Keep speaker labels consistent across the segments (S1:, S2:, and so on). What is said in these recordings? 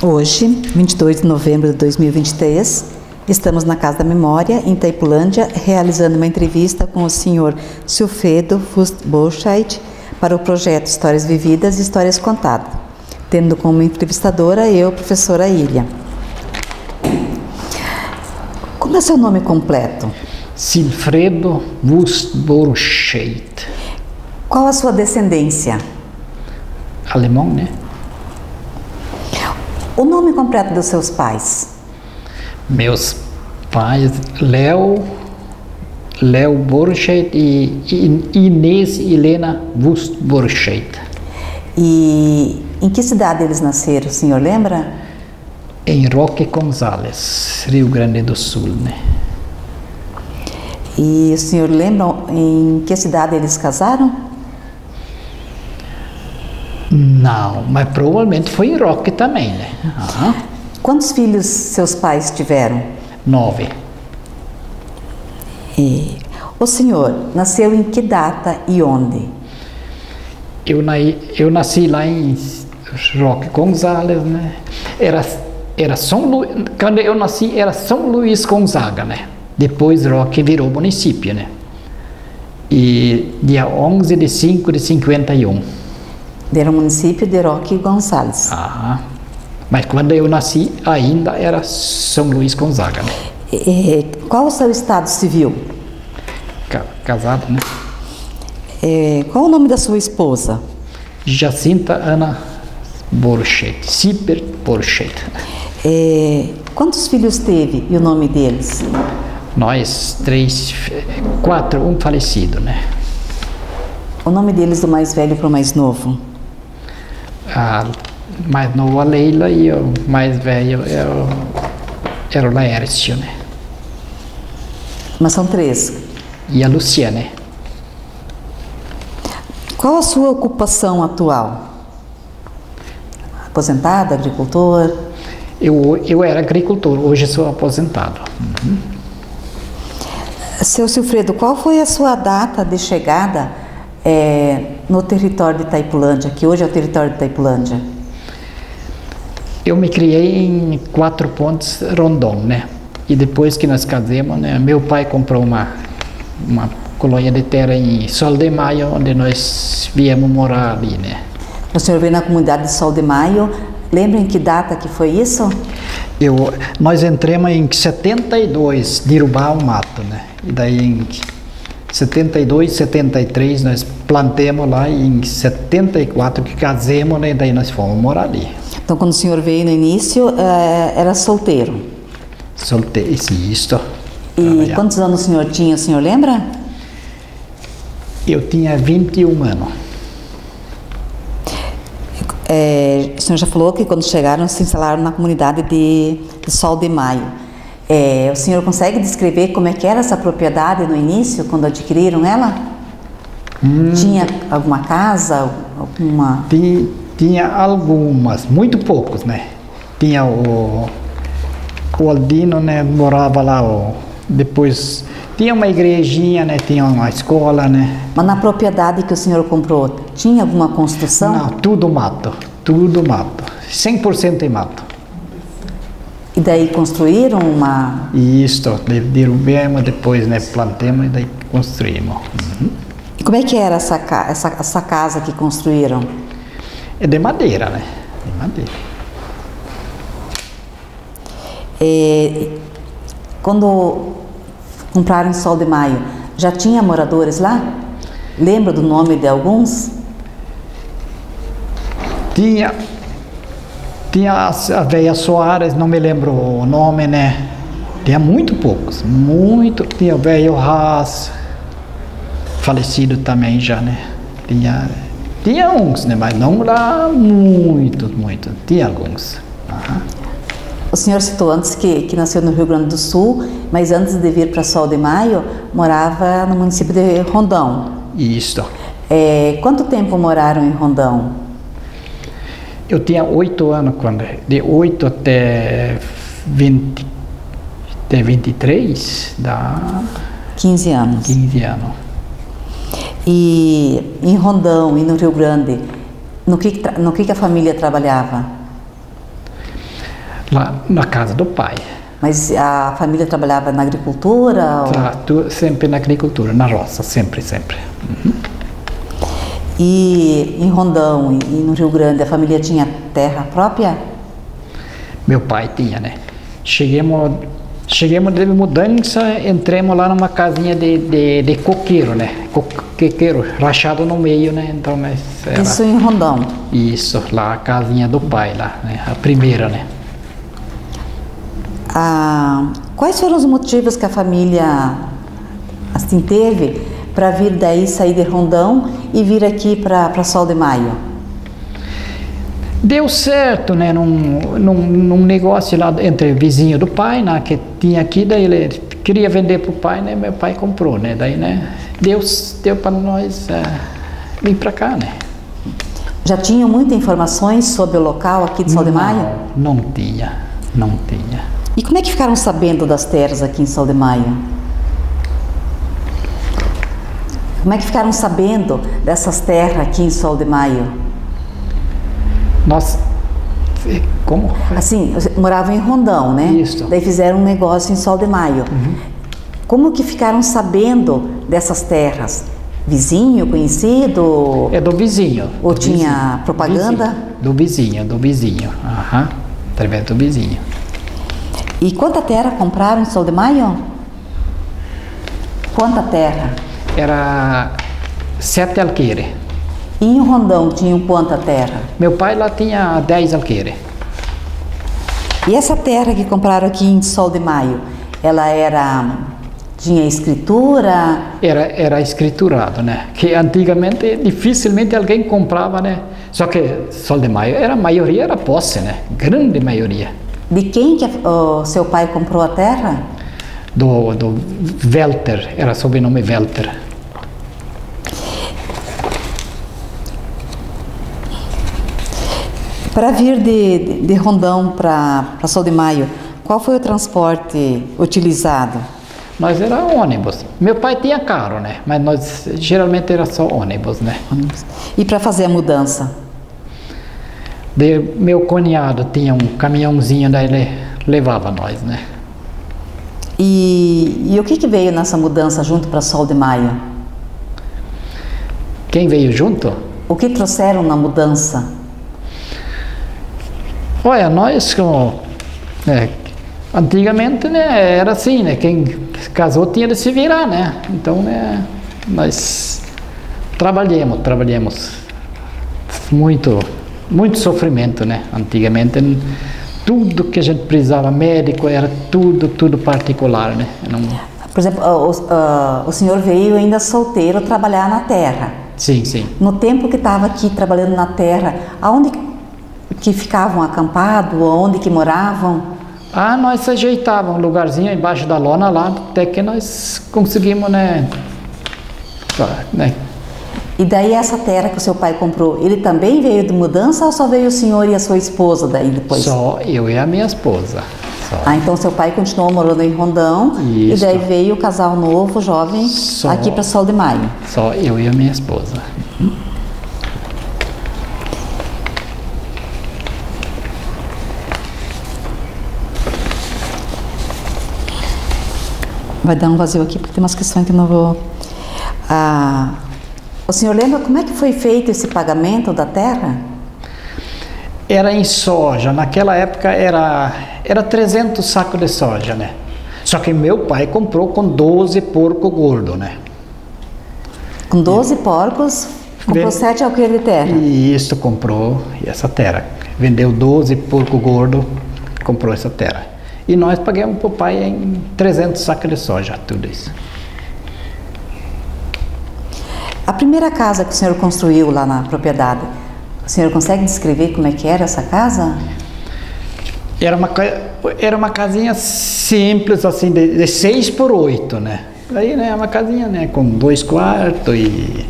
S1: Hoje, 22 de novembro de 2023, estamos na Casa da Memória, em Itaipulândia, realizando uma entrevista com o senhor Silfredo Fust-Borchardt para o projeto Histórias Vividas e Histórias Contadas, tendo como entrevistadora eu, professora Ilha. Como é seu nome completo?
S2: Silfredo Fust-Borchardt.
S1: Qual a sua descendência?
S2: Alemão, né?
S1: O nome completo dos seus pais?
S2: Meus pais, Léo Borchardt e Inês Helena Fust-Borchardt.
S1: E em que cidade eles nasceram, o senhor lembra?
S2: Em Roque Gonzales, Rio Grande do Sul, né?
S1: E o senhor lembra em que cidade eles casaram?
S2: Não, mas provavelmente foi em Roque também, né? Uhum.
S1: Quantos filhos seus pais tiveram?
S2: 9.
S1: E o senhor nasceu em que data e onde?
S2: Eu nasci lá em Roque Gonzales, né? Era São Luís, quando eu nasci era São Luís Gonzaga, né? Depois Roque virou município, né? E dia 11 de 5 de 51.
S1: Era o município de Roque Gonzales.
S2: Ah, mas quando eu nasci ainda era São Luís Gonzaga, né?
S1: Qual o seu estado civil?
S2: Casado, né?
S1: Qual o nome da sua esposa?
S2: Jacinta Ana Borchardt, Ciper Borchardt.
S1: Quantos filhos teve e o nome deles?
S2: Nós 4, um falecido, né?
S1: O nome deles do mais velho para o mais novo?
S2: A mais nova a Leila e o mais velho era o Laércio, né?
S1: Mas são 3.
S2: E a Luciane.
S1: Qual a sua ocupação atual? Aposentado, agricultor?
S2: Eu era agricultor, hoje sou aposentado. Uhum.
S1: Seu Silfredo, qual foi a sua data de chegada no território de Itaipulândia, que hoje é o território de Itaipulândia?
S2: Eu me criei em 4 Pontes, Rondon, né? E depois que nós casamos, né, meu pai comprou uma colônia de terra em Sol de Maio, onde nós viemos morar ali, né?
S1: O senhor veio na comunidade de Sol de Maio. Lembra em que data que foi isso?
S2: Nós entramos em 72, derrubar o mato, né? E daí em 72, 73 nós plantamos lá e em 74 que casamos, né? E daí nós fomos morar ali.
S1: Então quando o senhor veio no início, era solteiro?
S2: Solteiro, isso.
S1: E quantos anos o senhor lembra?
S2: Eu tinha 21 anos.
S1: O senhor já falou que quando chegaram se instalaram na comunidade de Sol de Maio. O senhor consegue descrever como é que era essa propriedade no início, quando adquiriram ela? Tinha alguma casa?
S2: Tinha algumas, muito poucos, né? Tinha o Aldino, né? Morava lá, depois tinha uma igrejinha, né? Tinha uma escola, né?
S1: Mas na propriedade que o senhor comprou, tinha alguma construção?
S2: Não, tudo mato, 100% em mato.
S1: E daí construíram uma...
S2: Isso, derrubamos, depois, né? Plantamos e daí construímos. Uhum.
S1: E como é que era essa casa que construíram?
S2: É de madeira, né? De madeira.
S1: Quando compraram em Sol de Maio, já tinha moradores lá? Lembra do nome de alguns?
S2: Tinha a velha Soares, não me lembro o nome, né? Tinha muito poucos, tinha o velho Haas, falecido também já, né? Tinha uns, né? Mas não lá muitos, tinha alguns. Uhum.
S1: O senhor citou antes que nasceu no Rio Grande do Sul, mas antes de vir para Sol de Maio, morava no município de Rondão.
S2: Isso.
S1: Quanto tempo moraram em Rondão?
S2: Eu tinha 8 anos, de 8 até 23, dá...
S1: 15 anos.
S2: 15 anos.
S1: E em Rondão e no Rio Grande, no que a família trabalhava?
S2: Lá na casa do pai.
S1: Mas a família trabalhava na agricultura?
S2: Sempre na agricultura, na roça, sempre, sempre. Uhum.
S1: E em Rondão e no Rio Grande, a família tinha terra própria?
S2: Meu pai tinha, né? Chegamos de mudança, entramos lá numa casinha de coqueiro, né? Coqueiro, rachado no meio, né? Então, mas era...
S1: Isso em Rondão?
S2: Isso, lá a casinha do pai, lá, né? A primeira, né?
S1: Quais foram os motivos que a família assim teve para vir daí, sair de Rondão e vir aqui para Sol de Maio?
S2: Deu certo, né, num negócio lá entre vizinho do pai, né, que tinha aqui, daí ele queria vender para o pai, né, meu pai comprou, né, daí, né, deu para nós vir para cá, né.
S1: Já tinham muitas informações sobre o local aqui de Sol de Maio?
S2: Não tinha.
S1: E como é que ficaram sabendo das terras aqui em Sol de Maio? Como é que ficaram sabendo dessas terras aqui em Sol de Maio?
S2: Nós, como?
S1: Assim, moravam em Rondão, né?
S2: Isso.
S1: Daí fizeram um negócio em Sol de Maio.
S2: Uhum.
S1: Como que ficaram sabendo dessas terras? Vizinho, conhecido?
S2: É do vizinho.
S1: Ou tinha propaganda?
S2: Do vizinho. Aham. Através do vizinho.
S1: E quanta terra compraram em Sol de Maio? Quanta terra?
S2: Era 7 alqueires.
S1: E em Rondão tinham quanta terra?
S2: Meu pai lá tinha 10 alqueires.
S1: E essa terra que compraram aqui em Sol de Maio, ela tinha escritura?
S2: Era escriturado, né? Que antigamente dificilmente alguém comprava, né? Só que Sol de Maio a maioria era posse, né? Grande maioria.
S1: De quem que o seu pai comprou a terra?
S2: Do Welter, era sobrenome Welter.
S1: Para vir de Rondão para Sol de Maio, qual foi o transporte utilizado?
S2: Nós era ônibus. Meu pai tinha carro, né? Mas nós geralmente era só ônibus, né?
S1: E para fazer a mudança?
S2: Meu cunhado tinha um caminhãozinho, daí ele levava nós, né?
S1: E o que veio nessa mudança junto para Sol de Maio?
S2: Quem veio junto?
S1: O que trouxeram na mudança?
S2: Olha, nós antigamente, né, era assim, né? Quem casou tinha de se virar, né? Então, né, nós trabalhamos muito sofrimento, né? Antigamente tudo que a gente precisava, médico, era tudo particular, né?
S1: Por exemplo, o senhor veio ainda solteiro trabalhar na terra.
S2: Sim.
S1: No tempo que estava aqui trabalhando na terra, aonde que ficavam acampados, onde que moravam?
S2: Nós ajeitávamos um lugarzinho embaixo da lona lá, até que nós conseguimos, né?
S1: E daí essa terra que o seu pai comprou, ele também veio de mudança ou só veio o senhor e a sua esposa daí depois?
S2: Só eu e a minha esposa. Só.
S1: Então seu pai continuou morando em Rondão.
S2: Isso.
S1: E daí veio o casal novo, jovem, aqui para Sol de Maio.
S2: Só eu e a minha esposa.
S1: Vai dar um vazio aqui porque tem umas questões que eu não vou... O senhor lembra como é que foi feito esse pagamento da terra?
S2: Era em soja, naquela época era 300 sacos de soja, né? Só que meu pai comprou com 12 porcos gordos, né?
S1: Com 12 porcos, comprou 7 alqueires de terra?
S2: Isso, comprou essa terra. Vendeu 12 porcos gordos, comprou essa terra. E nós pagamos para o pai em 300 sacos de soja, tudo isso.
S1: A primeira casa que o senhor construiu lá na propriedade, o senhor consegue descrever como é que era essa casa?
S2: Era uma casinha simples, assim, de 6 por 8, né? Aí, né, uma casinha, né, com 2 quartos e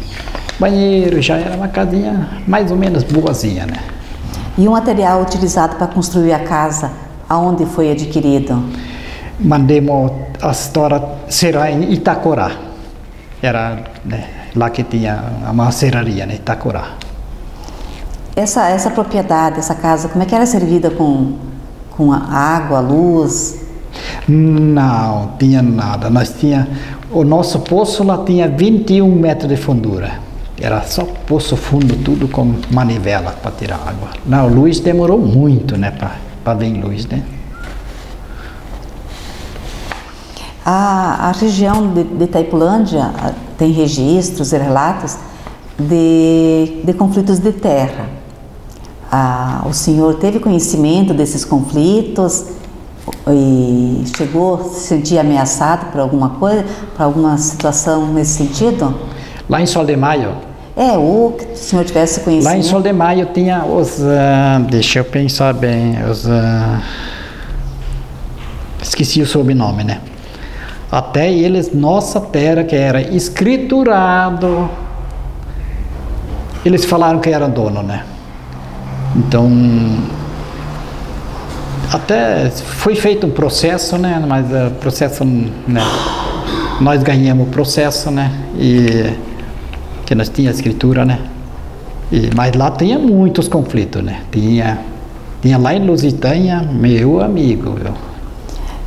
S2: banheiro, já era uma casinha mais ou menos boazinha, né?
S1: E o material utilizado para construir a casa, aonde foi adquirido?
S2: Mandemos a história, será em Itacorá. Era, né, lá que tinha a maceraria, né, Itacorá.
S1: Essa propriedade, essa casa, como é que era servida com com a água, luz?
S2: Não tinha nada. O nosso poço lá tinha 21 metros de fundura. Era só poço fundo, tudo com manivela para tirar água. Não, luz demorou muito, né, para vir luz, né?
S1: A região de Itaipulândia tem registros e relatos de conflitos de terra. O senhor teve conhecimento desses conflitos e chegou a se sentir ameaçado por alguma coisa, por alguma situação nesse sentido?
S2: Lá em Sol de Maio?
S1: Ou que o senhor tivesse conhecimento.
S2: Lá em Sol de Maio tinha os... deixa eu pensar bem. Esqueci o sobrenome, né? Até eles, nossa terra que era escriturado, eles falaram que era dono, né? Então, até foi feito um processo, né? Mas o processo, né? Nós ganhamos o processo, né? E que nós tinha escritura, né? Mas lá tinha muitos conflitos, né? Tinha lá em Lusitânia, meu amigo, viu?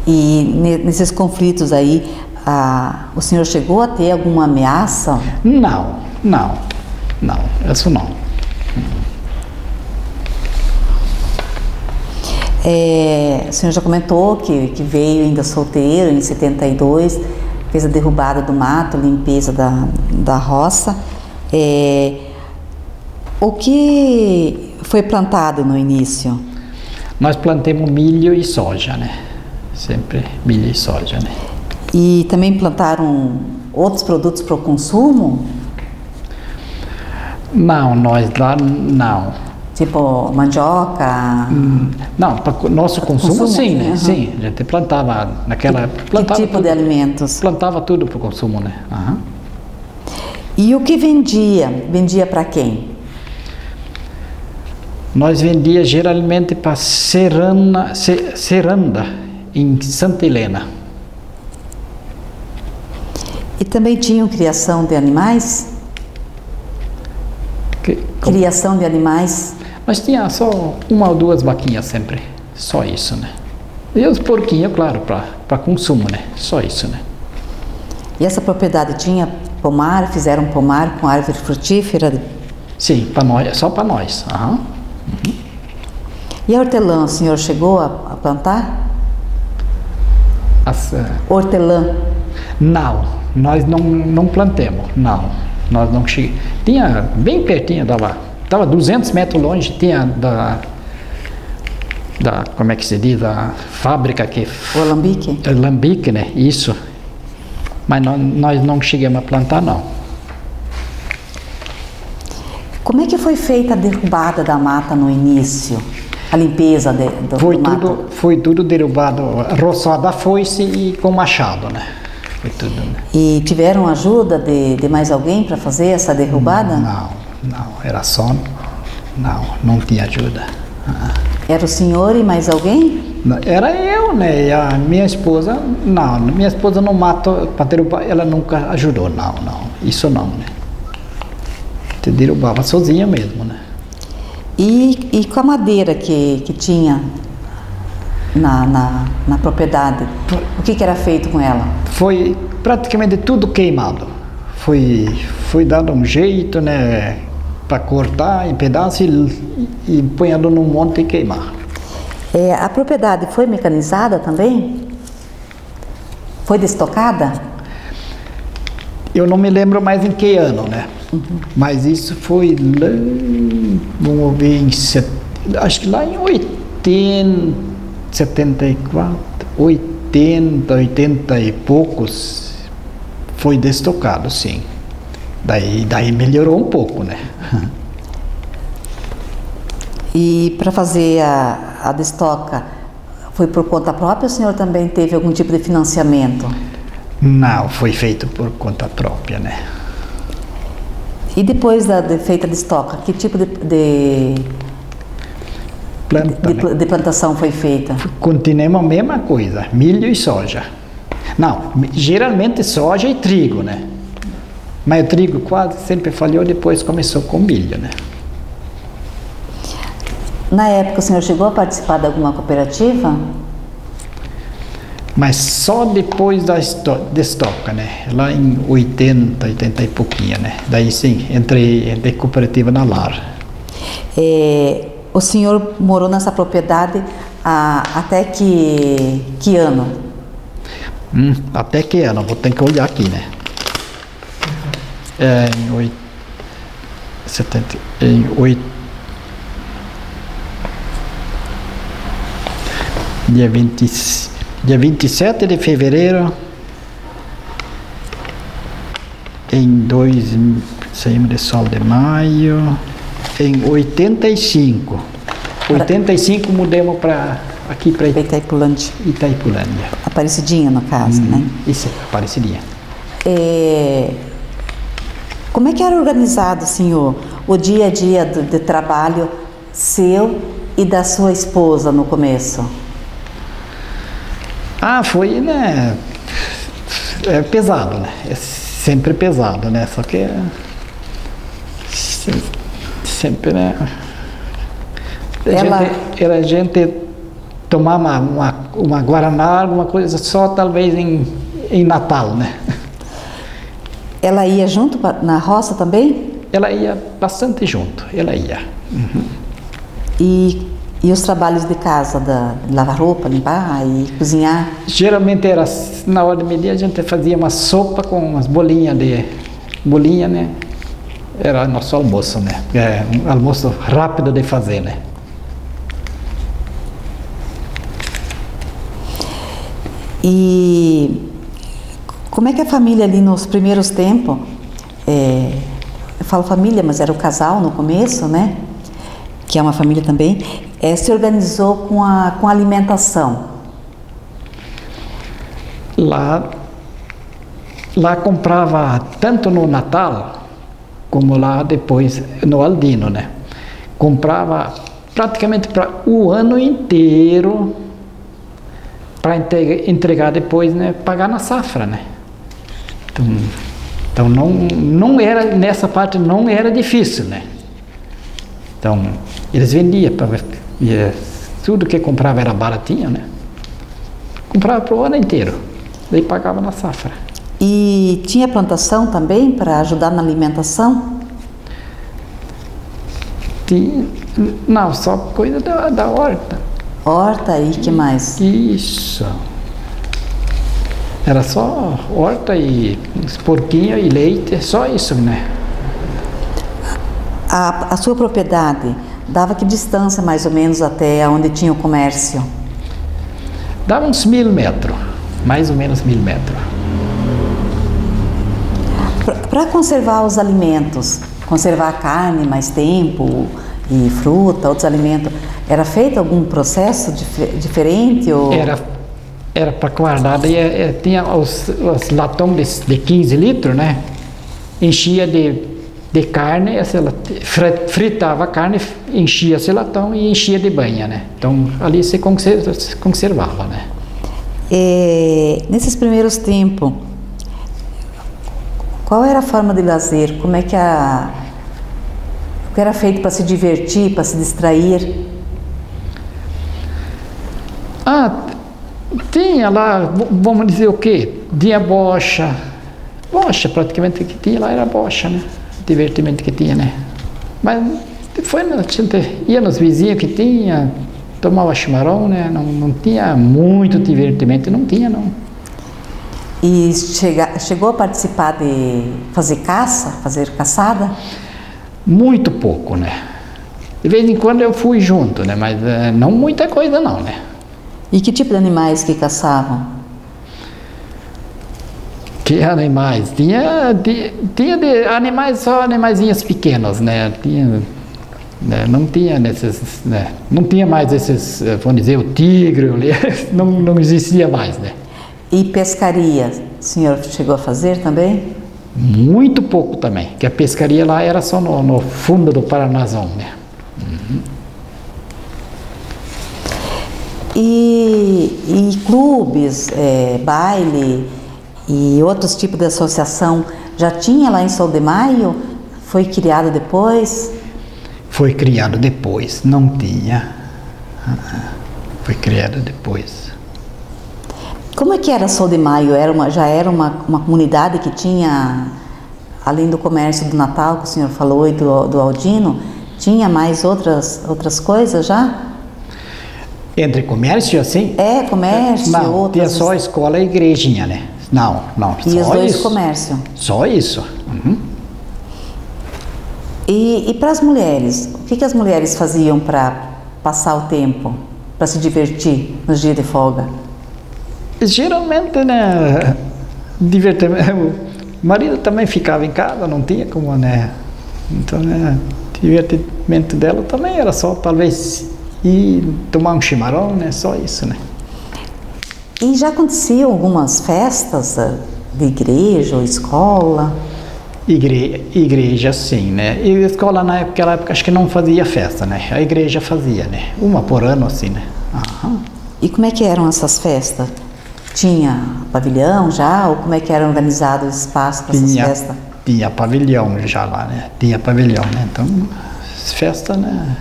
S1: E nesses conflitos aí, o senhor chegou a ter alguma ameaça?
S2: Não, isso não.
S1: O senhor já comentou que veio ainda solteiro em 72, fez a derrubada do mato, limpeza da roça. O que foi plantado no início?
S2: Nós plantamos milho e soja, né? Sempre milho e soja, né?
S1: E também plantaram outros produtos para o consumo?
S2: Não, nós lá não.
S1: Tipo mandioca?
S2: Não, para nosso consumo sim, né? Uhum. Sim, a gente plantava naquela época.
S1: Que tipo de alimentos?
S2: Plantava tudo para o consumo, né? Uhum.
S1: E o que vendia? Vendia para quem?
S2: Nós vendia geralmente para Ceranda, em Santa Helena.
S1: E também tinham criação de animais? Criação de animais?
S2: Mas tinha só uma ou duas vaquinhas sempre, só isso, né? E os porquinhos, claro, para consumo, né? Só isso, né?
S1: E essa propriedade tinha pomar? Fizeram pomar com árvore frutífera?
S2: Sim, para nós, só para nós. Uhum. Uhum.
S1: E a hortelã, o senhor chegou a plantar? Hortelã?
S2: Não, nós não plantemos, não. Nós não chegamos. Tinha bem pertinho, estava 200 metros longe, tinha como é que se diz, da fábrica que...
S1: O alambique?
S2: Alambique, né? Isso. Mas nós não chegamos a plantar, não.
S1: Como é que foi feita a derrubada da mata no início? A limpeza do mato?
S2: Foi tudo derrubado, roçado a foice e com machado, né? Foi tudo, né?
S1: E tiveram ajuda de mais alguém para fazer essa derrubada?
S2: Não, era só... Não tinha ajuda.
S1: Era o senhor e mais alguém?
S2: Era eu, né? E a minha esposa, não. Minha esposa no mato, para derrubar, ela nunca ajudou, não. Isso não, né? Te derrubava sozinha mesmo, né?
S1: E com a madeira que tinha na propriedade, o que era feito com ela?
S2: Foi praticamente tudo queimado. Foi dado um jeito, né? Para cortar em pedaços e ponhando num monte e queimar.
S1: A propriedade foi mecanizada também? Foi destocada?
S2: Eu não me lembro mais em que ano, né? Uhum. Mas isso foi lá, vamos ver, acho que lá em 74, 80 e poucos, foi destocado, sim. Daí melhorou um pouco, né?
S1: E para fazer a destoca, foi por conta própria ou o senhor também teve algum tipo de financiamento?
S2: Não, foi feito por conta própria, né?
S1: E depois de feita a destoca, que tipo de plantação foi feita?
S2: Continuamos a mesma coisa, milho e soja. Não, geralmente soja e trigo, né? Mas o trigo quase sempre falhou, depois começou com milho, né?
S1: Na época, o senhor chegou a participar de alguma cooperativa?
S2: Mas só depois da estoca, né? Lá em 80 e pouquinho, né? Daí sim, entrei cooperativa na Lar.
S1: O senhor morou nessa propriedade até que ano?
S2: Até que ano? Vou ter que olhar aqui, né? Dia 27 de fevereiro saímos de Sol de Maio em 85. 85 mudamos para aqui para
S1: Itaipulândia. Aparecidinha, no caso, né?
S2: Isso, Aparecidinha.
S1: Como é que era organizado, senhor, o dia a dia de trabalho seu e da sua esposa no começo?
S2: Foi, né? É pesado, né? É sempre pesado, né? Só que sempre, né? A gente tomar uma guaraná, alguma coisa só talvez em Natal, né?
S1: Ela ia junto na roça também?
S2: Ela ia bastante junto, ela ia.
S1: E os trabalhos de casa, de lavar roupa, limpar e cozinhar?
S2: Geralmente era na hora de meio-dia, a gente fazia uma sopa com umas bolinhas, né? Era nosso almoço, né? Um almoço rápido de fazer, né?
S1: E como é que a família ali nos primeiros tempos, eu falo família, mas era o casal no começo, né? Que é uma família também, se organizou com a alimentação?
S2: Lá comprava tanto no Natal como lá depois no Aldino, né? Comprava praticamente para o ano inteiro para entregar depois, né? Pagar na safra, né? Então não era, nessa parte não era difícil, né? Então eles vendiam, tudo que comprava era baratinho, né? Comprava para o ano inteiro, daí pagava na safra.
S1: E tinha plantação também para ajudar na alimentação?
S2: Não, só coisa da horta.
S1: Horta e que mais?
S2: Isso. Era só horta e porquinho e leite, só isso, né?
S1: A sua propriedade dava que distância mais ou menos até onde tinha o comércio?
S2: Dava uns 1000 metros, mais ou menos 1000 metros.
S1: Para conservar os alimentos, conservar a carne mais tempo e fruta, outros alimentos, era feito algum processo diferente? Ou...
S2: Era para guardar, daí tinha os latões de 15 litros, né? Enchia de carne, fritava a carne, enchia esse latão e enchia de banha, né? Então ali se conservava, né?
S1: Nesses primeiros tempos, qual era a forma de lazer? Como é que o que era feito para se divertir, para se distrair?
S2: Tinha lá, vamos dizer o quê? Tinha bocha praticamente que tinha lá era bocha, né? Divertimento que tinha, né? Mas a gente ia nos vizinhos que tinha, tomava chimarrão, né? Não tinha muito divertimento, não tinha, não.
S1: E chegou a participar de fazer caçada?
S2: Muito pouco, né? De vez em quando eu fui junto, né? Mas não muita coisa não, né?
S1: E que tipo de animais que caçavam?
S2: Que animais? Tinha de animais, só animaizinhos pequenos, né? Não tinha nesses, né? Não tinha mais esses, vamos dizer, o tigre, não existia mais, né?
S1: E pescaria, o senhor chegou a fazer também?
S2: Muito pouco também, que a pescaria lá era só no fundo do Paranazão, né?
S1: E clubes, baile e outros tipos de associação já tinha lá em Sol de Maio? Foi criado depois?
S2: Foi criado depois, não tinha. Foi criado depois.
S1: Como é que era Sol de Maio? Já era uma comunidade que tinha, além do comércio do Natal, que o senhor falou, e do Aldino, tinha mais outras coisas já?
S2: Entre comércio, assim?
S1: Comércio,
S2: não,
S1: outras...
S2: tinha só escola e igrejinha, né? Não,
S1: e
S2: só
S1: os dois
S2: isso.
S1: Comércio?
S2: Só isso. Uhum.
S1: E para as mulheres, o que as mulheres faziam para passar o tempo, para se divertir nos dias de folga?
S2: Geralmente, né, o marido também ficava em casa, não tinha como, né, então, né, o divertimento dela também era só, talvez, ir tomar um chimarrão, né, só isso, né.
S1: E já aconteciam algumas festas de igreja ou escola?
S2: Igreja, sim, né, e a escola naquela época acho que não fazia festa, né, a igreja fazia, né, uma por ano, assim, né. Aham.
S1: E como é que eram essas festas? Tinha pavilhão já? Ou como é que era organizado o espaço para essas festas?
S2: Tinha pavilhão já lá, né? Tinha pavilhão, né? Então, festa, né?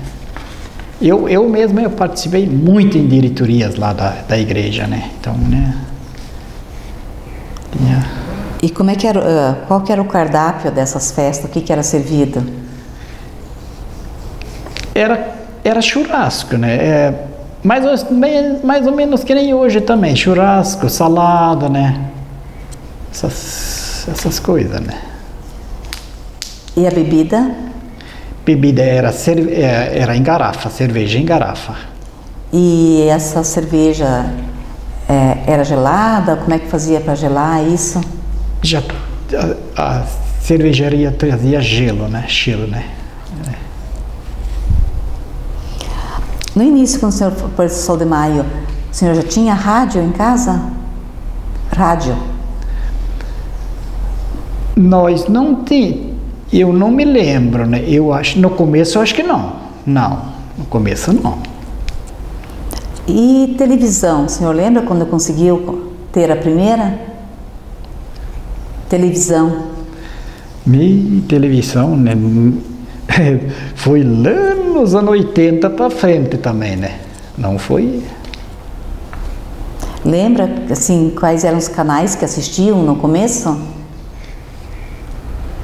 S2: Eu mesmo participei muito em diretorias lá da igreja, né? Então, né? Tinha...
S1: E como é que era, qual que era o cardápio dessas festas? O que era servido?
S2: Era churrasco, né? Mais ou menos que nem hoje também, churrasco, salada, né? Essas coisas, né?
S1: E a bebida?
S2: Bebida era em garrafa, cerveja em garrafa.
S1: E essa cerveja era gelada? Como é que fazia para gelar isso?
S2: Já a cervejaria trazia gelo, né? Gelo, né?
S1: No início, quando o senhor foi para o Sol de Maio, o senhor já tinha rádio em casa? Rádio?
S2: Nós não tínhamos, eu não me lembro, né? Eu acho, no começo eu acho que não. Não, no começo não.
S1: E televisão, o senhor lembra quando conseguiu ter a primeira? Televisão.
S2: Televisão, né? Foi lá nos anos 80 para frente também, né? Não foi...
S1: Lembra, assim, quais eram os canais que assistiam no começo?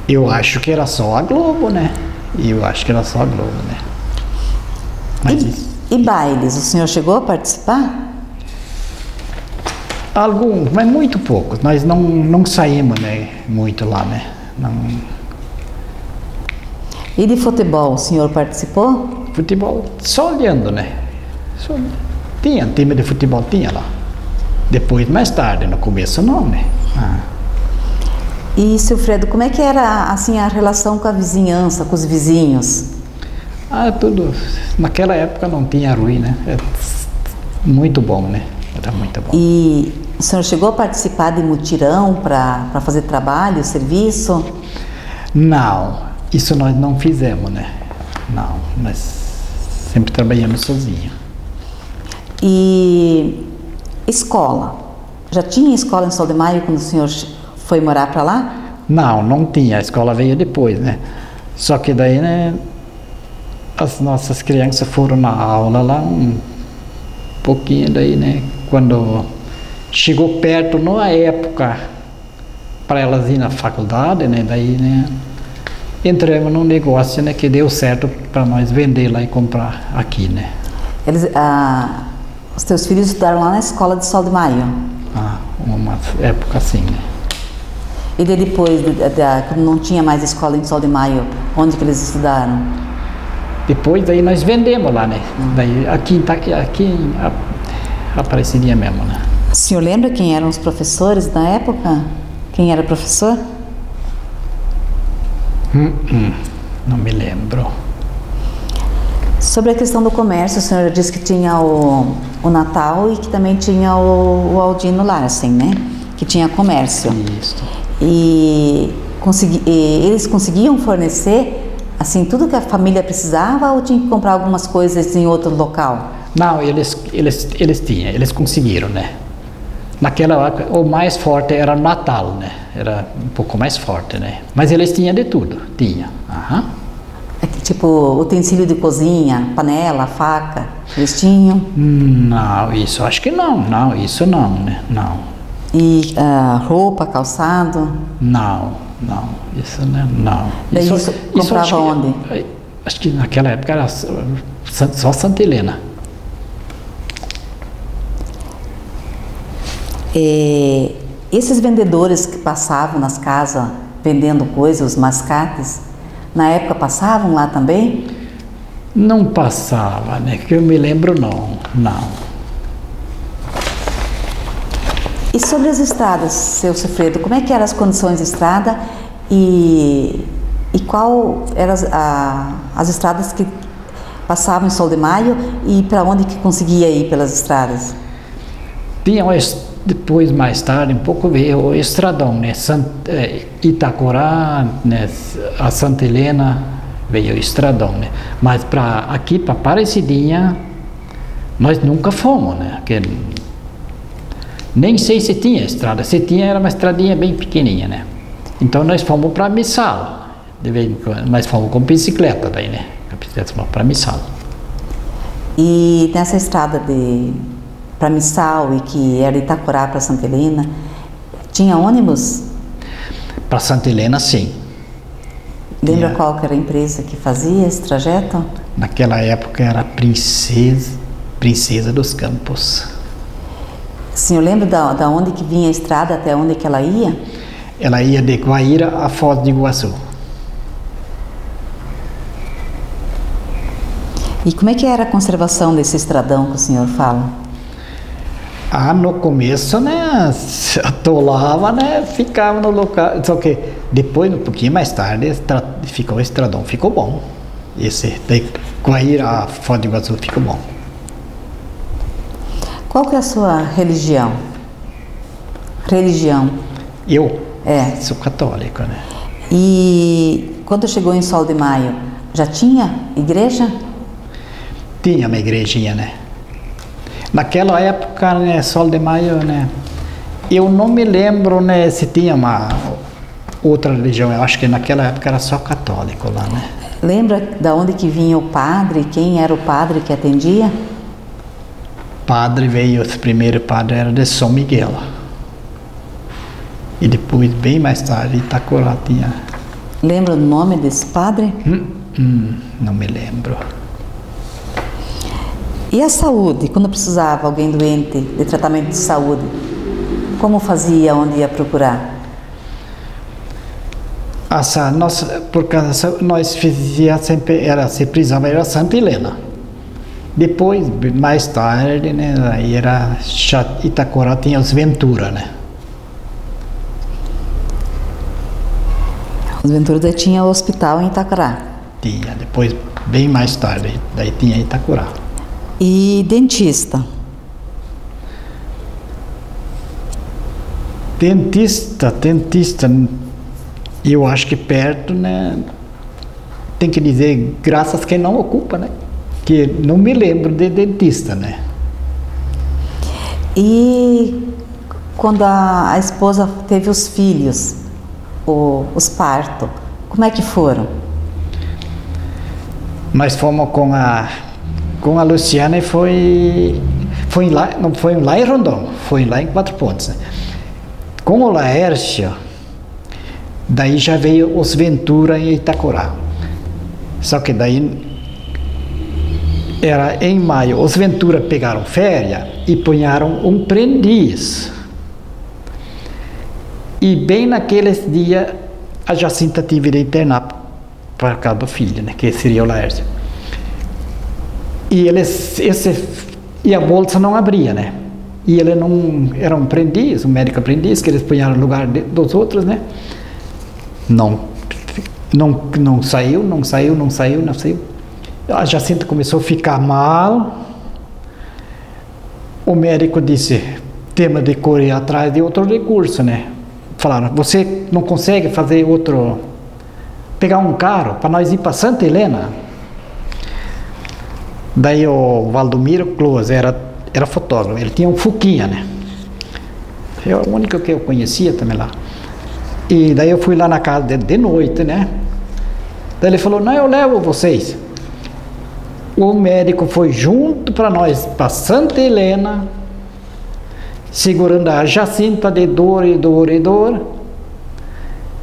S2: Eu acho que era só a Globo, né? Eu acho que era só a Globo, né? Mas
S1: e bailes, o senhor chegou a participar?
S2: Alguns, mas muito poucos. Nós não saímos, né, muito lá, né? Não...
S1: E de futebol, o senhor participou?
S2: Futebol, só olhando, né? Tinha time de futebol, tinha lá. Depois, mais tarde, no começo não, né?
S1: E, seu Fredo, como é que era, assim, a relação com a vizinhança, com os vizinhos?
S2: Tudo. Naquela época não tinha ruim, né? Muito bom, né? Era muito bom.
S1: E o senhor chegou a participar de mutirão para fazer trabalho, serviço?
S2: Não. Isso nós não fizemos, né? Não, nós sempre trabalhamos sozinhos.
S1: E escola? Já tinha escola em Sol de Maio quando o senhor foi morar para lá?
S2: Não tinha. A escola veio depois, né? Só que daí, né? As nossas crianças foram na aula lá um pouquinho daí, né? Quando chegou perto, na época, para elas ir na faculdade, né? Daí, né? Entramos num negócio, né, que deu certo para nós vender lá e comprar aqui, né?
S1: Os teus filhos estudaram lá na escola de Sol de Maio?
S2: Uma época assim, né?
S1: E daí depois, quando não tinha mais escola em Sol de Maio, onde que eles estudaram?
S2: Depois daí nós vendemos lá, né? Daí aqui em Aparecida mesmo, né?
S1: O senhor lembra quem eram os professores na época? Quem era professor?
S2: Não me lembro.
S1: Sobre a questão do comércio, o senhor disse que tinha o Natal e que também tinha o Aldino lá, assim, né? Que tinha comércio.
S2: Isso.
S1: E eles conseguiam fornecer, assim, tudo que a família precisava ou tinha que comprar algumas coisas em outro local?
S2: Não, eles tinham, eles conseguiram, né? Naquela época, o mais forte era o Natal, né? Era um pouco mais forte, né? Mas eles tinham de tudo, tinha.
S1: Tipo, utensílio de cozinha, panela, faca, eles tinham?
S2: Não, isso acho que não. Não, isso não, né? Não.
S1: E roupa, calçado?
S2: Não, isso não.
S1: Daí isso comprava onde?
S2: Acho que naquela época era só Santa Helena.
S1: Esses vendedores que passavam nas casas vendendo coisas, os mascates, na época passavam lá também?
S2: Não passava, né? Que eu me lembro, não.
S1: E sobre as estradas, seu Sofredo, como é que eram as condições de estrada e qual eram as estradas que passavam em Sol de Maio e para onde que conseguia ir pelas estradas?
S2: Tinha depois, mais tarde, um pouco veio o estradão, né? Itacorá, né? A Santa Helena veio o estradão, né? Mas aqui para Aparecidinha nós nunca fomos, né? Porque nem sei se tinha estrada. Se tinha, era uma estradinha bem pequenininha, né? Então nós fomos para Missal, nós fomos com bicicleta daí, né? A bicicleta fomos para Missal.
S1: E nessa estrada para Missal e que era Itacorá para Santa Helena, tinha ônibus?
S2: Para Santa Helena, sim.
S1: Lembra qual que era a empresa que fazia esse trajeto?
S2: Naquela época era Princesa dos Campos.
S1: O senhor lembra da onde que vinha a estrada, até onde que ela ia?
S2: Ela ia de Guaíra a Foz do Iguaçu.
S1: E como é que era a conservação desse estradão que o senhor fala?
S2: No começo, né, atolava, né, ficava no local, só que depois, um pouquinho mais tarde, o estradão ficou bom. Esse daí, Guaíra a Foz do Iguaçu ficou bom.
S1: Qual que é a sua religião?
S2: Eu?
S1: É.
S2: Sou católico, né?
S1: E quando chegou em Sol de Maio, já tinha igreja?
S2: Tinha uma igrejinha, né? Naquela época, né, Sol de Maio, né? Eu não me lembro, né, se tinha uma outra religião. Eu acho que naquela época era só católico lá, né?
S1: Lembra da onde que vinha o padre? Quem era o padre que atendia?
S2: O primeiro padre era de São Miguel. E depois, bem mais tarde, Itacorá tinha.
S1: Lembra o nome desse padre?
S2: Não me lembro.
S1: E a saúde, quando precisava alguém doente de tratamento de saúde, como fazia, onde ia procurar?
S2: Nós fazia sempre, se precisava, era Santa Helena. Depois, mais tarde, né, aí era Itacorá, tinha os Ventura, né?
S1: Os Ventura daí tinha o hospital em Itacorá?
S2: Tinha, depois, bem mais tarde, daí tinha Itacorá.
S1: E dentista?
S2: Dentista, eu acho que perto, né, tem que dizer, graças a quem não ocupa, né? Que não me lembro de dentista, né?
S1: E quando a esposa teve os filhos, os partos, como é que foram?
S2: Nós fomos com a Luciana e não foi lá em Rondon, foi lá em Quatro Pontes, né? Com o Laércio, daí já veio os Ventura em Itacorá. Só que daí era em maio, os Ventura pegaram férias e punharam um aprendiz. E bem naqueles dias a Jacinta teve de internar para casa do filho, né, que seria o Laércio. E a bolsa não abria, né? E ele não era um aprendiz, um médico aprendiz, que eles punharam no lugar dos outros, né? Não saiu. A Jacinta começou a ficar mal. O médico disse: temos de correr atrás de outro recurso, né? Falaram: você não consegue fazer pegar um carro para nós ir para Santa Helena? Daí o Valdomiro Close era fotógrafo, ele tinha um Fuquinha, né? É o único que eu conhecia também lá. E daí eu fui lá na casa dele de noite, né? Daí ele falou, não, eu levo vocês. O médico foi junto para nós, para Santa Helena, segurando a Jacinta de dor e dor e dor.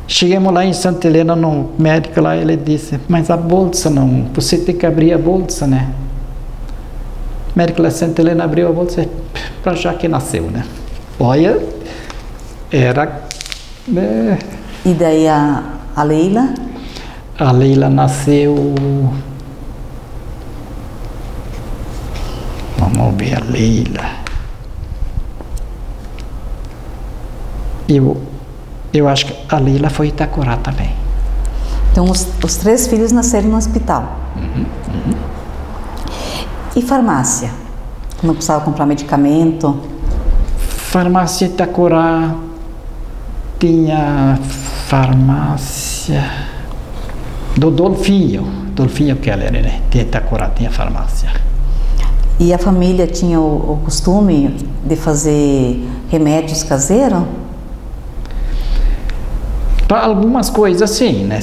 S2: Chegamos lá em Santa Helena, no médico lá, ele disse, mas a bolsa não, você tem que abrir a bolsa, né? O médico lá em Santa Helena abriu a bolsa, para já que nasceu, né? Olha, era...
S1: E daí a Leila?
S2: A Leila nasceu... Vamos ver a Leila. Eu acho que a Leila foi Itacorá também.
S1: Então os 3 filhos nasceram no hospital. E farmácia? Não precisava comprar medicamento?
S2: Farmácia Itacorá tinha farmácia do Dolfinho Keller, né? Itacorá tinha farmácia.
S1: E a família tinha o costume de fazer remédios caseiros?
S2: Para algumas coisas, sim, né?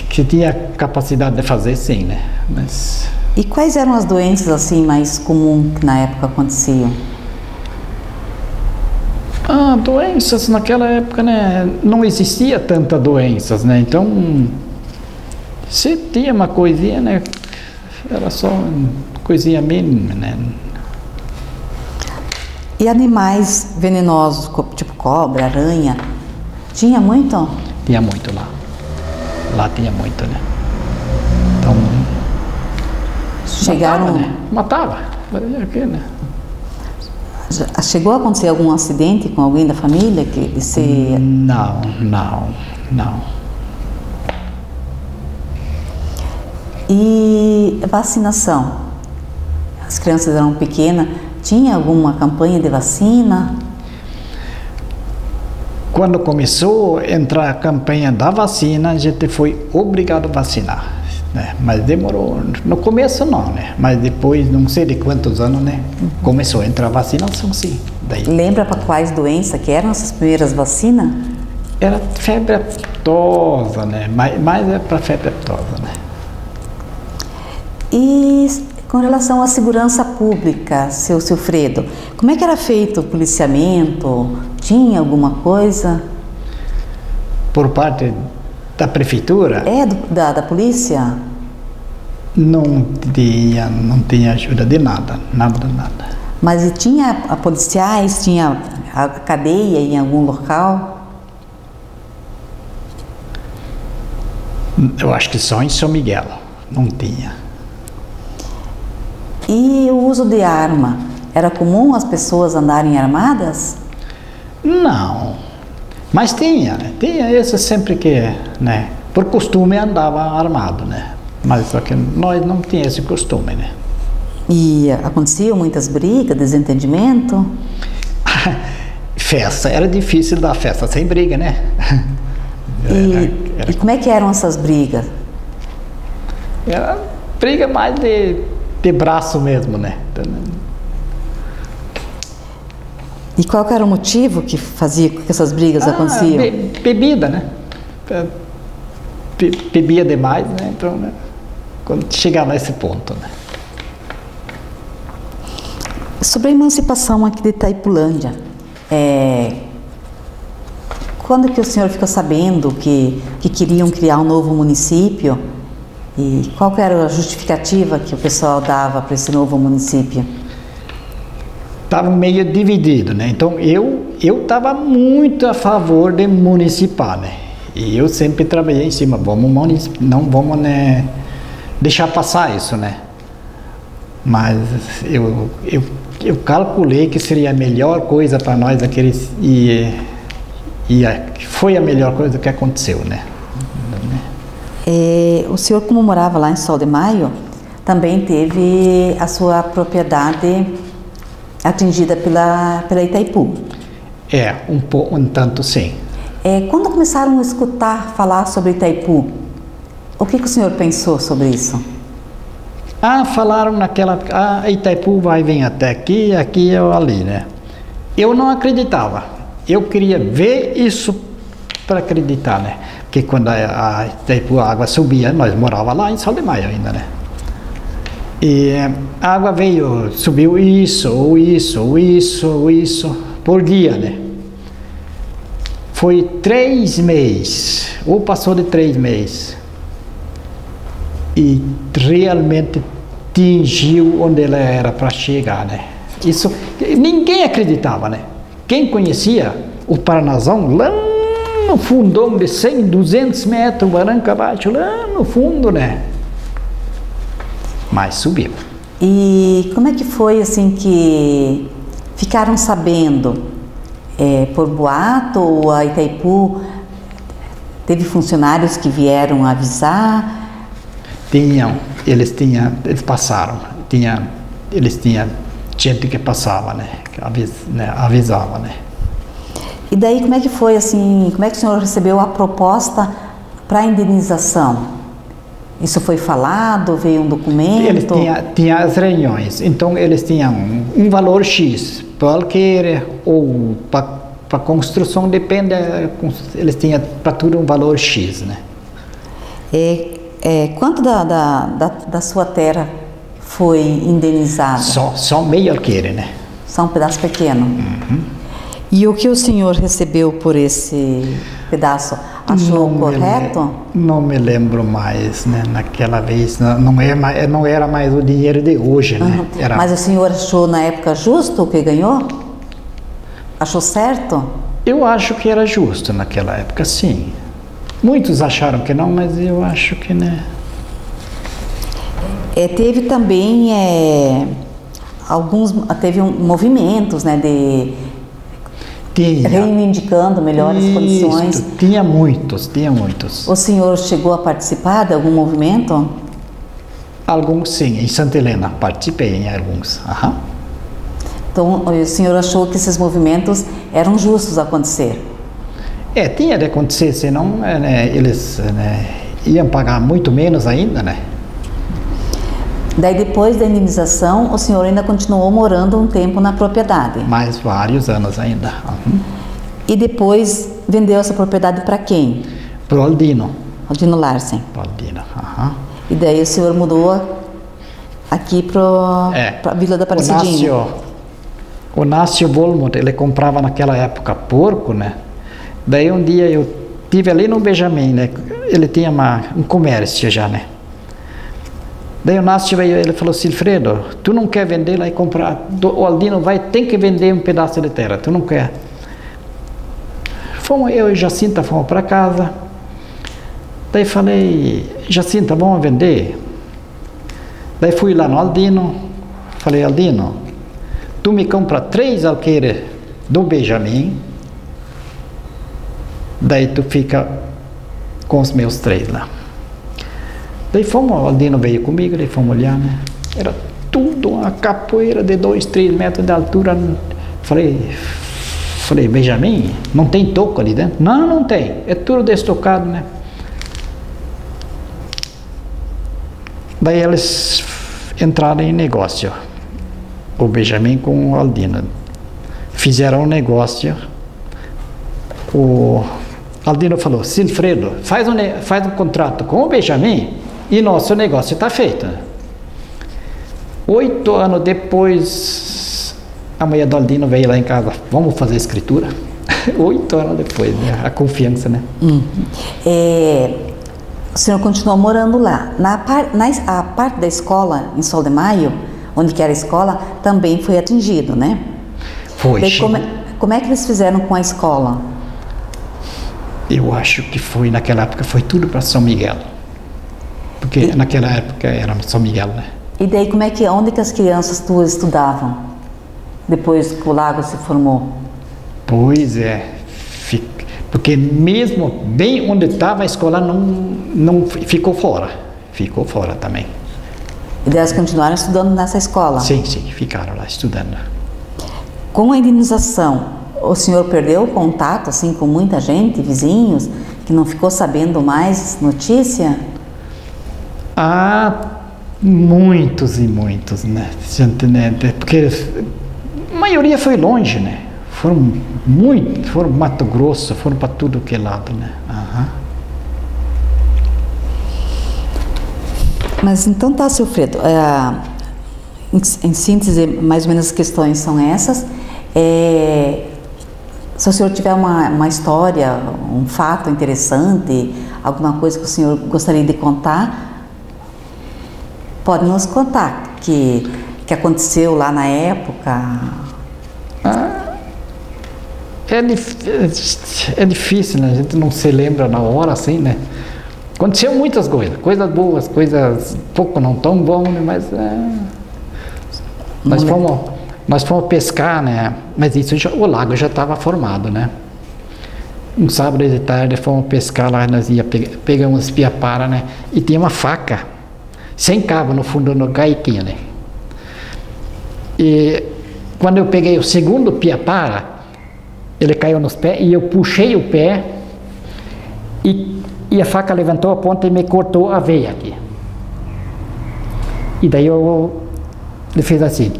S2: Que tinha capacidade de fazer, sim, né? Mas...
S1: E quais eram as doenças assim mais comuns que na época aconteciam?
S2: Doenças naquela época, né? Não existia tanta doenças, né? Então, se tinha uma coisinha, né? Era só coisinha mínima, né?
S1: E animais venenosos, tipo cobra, aranha, tinha muito?
S2: Tinha muito lá. Lá tinha muito, né? Então...
S1: Chegaram...
S2: Matava. Fazia o quê, né?
S1: Chegou a acontecer algum acidente com alguém da família? Que se...
S2: Não.
S1: E vacinação? As crianças eram pequenas, tinha alguma campanha de vacina?
S2: Quando começou a entrar a campanha da vacina, a gente foi obrigado a vacinar, né? Mas demorou, no começo não, né? Mas depois, não sei de quantos anos, né? Começou a entrar a vacinação, sim. Daí.
S1: Lembra para quais doenças que eram essas primeiras vacinas?
S2: Era febre aftosa, né? Mais é para febre aftosa, né?
S1: E com relação à segurança pública, seu Silfredo, como é que era feito o policiamento? Tinha alguma coisa?
S2: Por parte da prefeitura?
S1: Da polícia?
S2: Não tinha ajuda de nada.
S1: Mas tinha policiais, tinha a cadeia em algum local?
S2: Eu acho que só em São Miguel não tinha.
S1: E o uso de arma? Era comum as pessoas andarem armadas?
S2: Não, mas tinha esse sempre que, né, por costume andava armado, né, mas só que nós não tínhamos esse costume, né.
S1: E aconteciam muitas brigas, desentendimento?
S2: Festa, era difícil dar festa sem briga, né.
S1: E como é que eram essas brigas?
S2: Era briga mais de braço mesmo, né.
S1: E qual que era o motivo que fazia com que essas brigas aconteciam?
S2: Bebida, né? Bebia demais, né? Então, né? Quando chegava nesse ponto, né?
S1: Sobre a emancipação aqui de Itaipulândia, quando que o senhor ficou sabendo que queriam criar um novo município? E qual que era a justificativa que o pessoal dava para esse novo município?
S2: Estava meio dividido, né? Então eu estava muito a favor de municipar, né? E eu sempre trabalhei em cima, não vamos, né, deixar passar isso, né? Mas eu calculei que seria a melhor coisa para nós aqueles e foi a melhor coisa que aconteceu, né?
S1: O senhor, como morava lá em Sol de Maio, também teve a sua propriedade atingida pela Itaipu.
S2: Um tanto sim.
S1: Quando começaram a escutar falar sobre Itaipu, o que o senhor pensou sobre isso?
S2: Falaram a Itaipu vai vir até aqui ou ali, né? Eu não acreditava. Eu queria ver isso para acreditar, né? que quando a água subia, nós morava lá em Sol de Maio ainda, né? E a água veio, subiu isso, por dia, né? Foi 3 meses, ou passou de 3 meses. E realmente atingiu onde ela era para chegar, né? Isso, ninguém acreditava, né? Quem conhecia o Paranazão, lá no fundão de 100, 200 metros, barranca abaixo, lá no fundo, né? Mas subiu.
S1: E como é que foi assim que ficaram sabendo? Por boato, ou a Itaipu teve funcionários que vieram avisar?
S2: Eles passaram, eles tinham gente que passava, né? Que avisava, né?
S1: E daí como é que foi assim, como é que o senhor recebeu a proposta para a indenização? Isso foi falado, veio um documento?
S2: Eles tinham as reuniões, então eles tinham um valor X para alqueire ou para construção, depende, eles tinham para tudo um valor X, né?
S1: Quanto da sua terra foi indenizada?
S2: Só meio alqueire, né?
S1: Só um pedaço pequeno?
S2: Uhum.
S1: E o que o senhor recebeu por esse pedaço? Achou correto?
S2: Não me lembro mais, né? Naquela vez não era mais o dinheiro de hoje, né?
S1: Uhum. Mas o senhor achou na época justo o que ganhou? Achou certo?
S2: Eu acho que era justo naquela época, sim. Muitos acharam que não, mas eu acho que, né?
S1: Teve também teve movimentos, né, reivindicando melhores condições.
S2: Tinha muitos.
S1: O senhor chegou a participar de algum movimento?
S2: Alguns sim, em Santa Helena, participei em alguns. Uhum.
S1: Então o senhor achou que esses movimentos eram justos a acontecer?
S2: Tinha de acontecer, senão eles iam pagar muito menos ainda, né?
S1: Daí depois da indenização, o senhor ainda continuou morando um tempo na propriedade?
S2: Mais vários anos ainda. Uhum.
S1: E depois vendeu essa propriedade para quem?
S2: Para o Aldino.
S1: Aldino Larsen.
S2: Para o Aldino, uhum.
S1: E daí o senhor mudou aqui para a Vila da Aparecidinha?
S2: O Nácio Volmut, ele comprava naquela época porco, né? Daí um dia eu tive ali no Benjamin, né? Ele tinha um comércio já, né? Daí o Nácio veio, ele falou: Silfredo, tu não quer vender lá e comprar? O Aldino tem que vender um pedaço de terra, tu não quer? Eu e Jacinta fomos para casa. Daí falei: Jacinta, vamos vender? Daí fui lá no Aldino, falei: Aldino, tu me compra 3 alqueires do Benjamin, daí tu fica com os meus 3 lá. Daí o Aldino veio comigo, daí fomos olhar, né? Era tudo uma capoeira de 2, 3 metros de altura. Falei, Benjamin, não tem toco ali dentro? Não tem, é tudo destocado, né? Daí eles entraram em negócio, o Benjamin com o Aldino. Fizeram um negócio. O Aldino falou: Silfredo, faz um contrato com o Benjamin e nosso negócio está feito. 8 anos depois, a mulher do Aldino veio lá em casa: vamos fazer escritura? 8 anos depois, né? A confiança, né?
S1: O senhor continuou morando lá. A parte da escola em Sol de Maio, onde que era a escola, também foi atingido, né?
S2: Foi.
S1: Daí, como é que eles fizeram com a escola?
S2: Eu acho que naquela época foi tudo para São Miguel. Porque naquela época era São Miguel, né?
S1: E daí onde que as crianças tuas estudavam? Depois que o lago se formou?
S2: Pois é. Porque mesmo bem onde estava a escola não ficou fora. Ficou fora também.
S1: E daí elas continuaram estudando nessa escola?
S2: Sim, ficaram lá estudando.
S1: Com a indenização, o senhor perdeu o contato assim com muita gente, vizinhos, que não ficou sabendo mais notícia?
S2: Muitos e muitos, né? Porque a maioria foi longe, né? Foram Mato Grosso, foram para tudo que é lado, né? Uhum.
S1: Mas então tá, seu Fredo, em síntese, mais ou menos as questões são essas. Se o senhor tiver uma história, um fato interessante, alguma coisa que o senhor gostaria de contar, pode nos contar, que aconteceu lá na época.
S2: É difícil, né? A gente não se lembra na hora, assim, né? Aconteceu muitas coisas boas, coisas pouco não tão bom, né? Mas nós fomos pescar, né? Mas isso o lago já estava formado, né? Um sábado de tarde fomos pescar lá, nós ia pegar uns piapara, né? E tinha uma faca sem cabo no fundo do caiquinho, né? E quando eu peguei o segundo piapara, ele caiu nos pés e eu puxei o pé e a faca levantou a ponta e me cortou a veia aqui. E daí ele fez assim.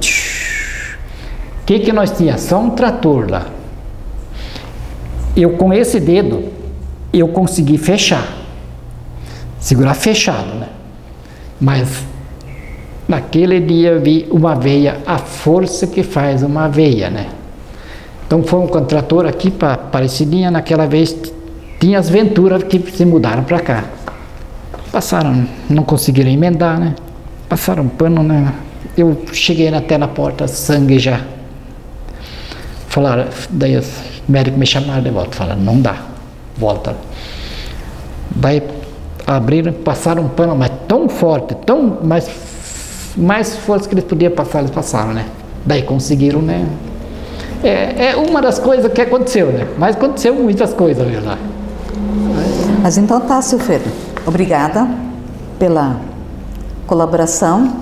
S2: O que nós tínhamos? Só um trator lá. Eu com esse dedo, eu consegui fechar. Segurar fechado, né? Mas naquele dia eu vi uma veia, a força que faz uma veia, né? Então foi um trator aqui para Aparecidinha, naquela vez tinha as Venturas que se mudaram para cá. Passaram, não conseguiram emendar, né? Passaram pano, né? Eu cheguei até na porta, sangue já. Falaram, daí os médicos me chamaram de volta, falaram, não dá, volta. Daí abriram, passaram um pano, mas tão forte, tão mais forte que eles podiam passar, eles passaram, né? Daí conseguiram, né? É uma das coisas que aconteceu, né? Mas aconteceu muitas coisas, né, lá.
S1: Mas então tá, seu Fredo. Obrigada pela colaboração.